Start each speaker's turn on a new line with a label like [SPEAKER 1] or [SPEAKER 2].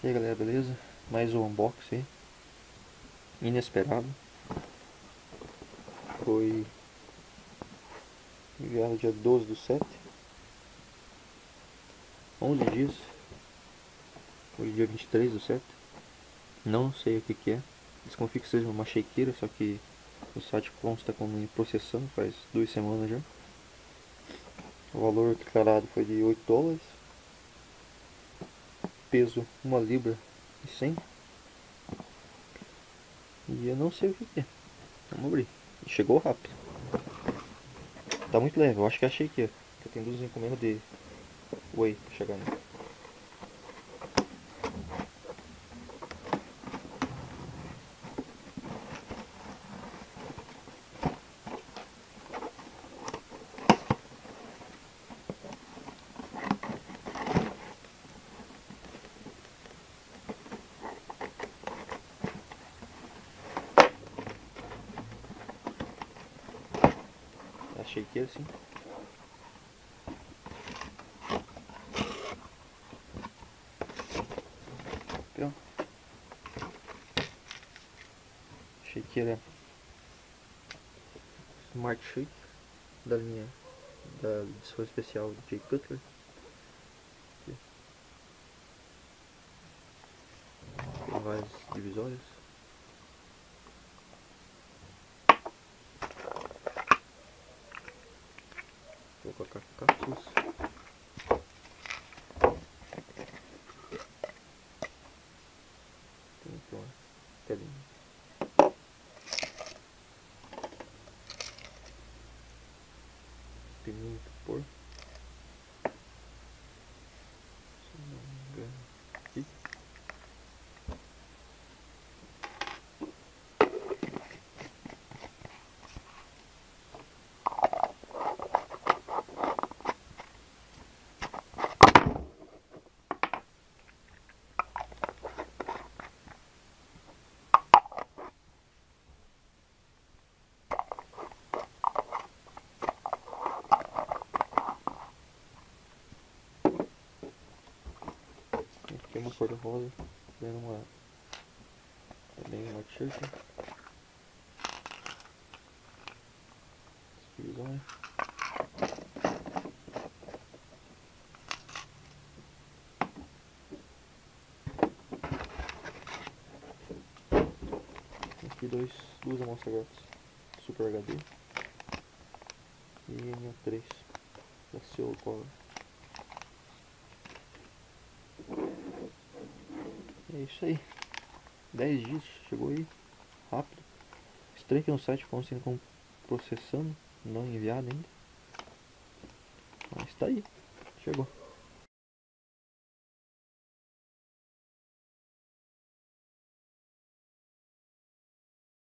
[SPEAKER 1] E aí galera, beleza? Mais um unboxing inesperado. Foi enviado dia 12/7, 11 dias. Hoje dia 23/7. Não sei o que é. Desconfio que seja uma shakeira, só que o site consta como em processando faz 2 semanas já. O valor declarado foi de $8. Peso 1 libra e 100. E eu não sei o que é. Vamos abrir. E chegou rápido. Tá muito leve, eu acho que é a shakeira. Eu tenho 2 encomendas de whey pra chegar nele. A shakeira sim. Aqui, ó. Shakeira Smart Shake da linha da edição especial de Jay Cutler. Aqui. Tem várias divisórias. Vou colocar cápsulas. Tem aqui uma telinha. Pininho pra pôr. Se não me engano. Aqui. Aqui é uma cor rosa. Vendo uma. Também uma t-shirt. Divisória. Aqui duas amostras grátis Super HD e NO3 da Seal Color. É isso aí. 10 dias, chegou aí rápido. Estranho que no site consta como processando, não enviado ainda. Mas tá aí, chegou.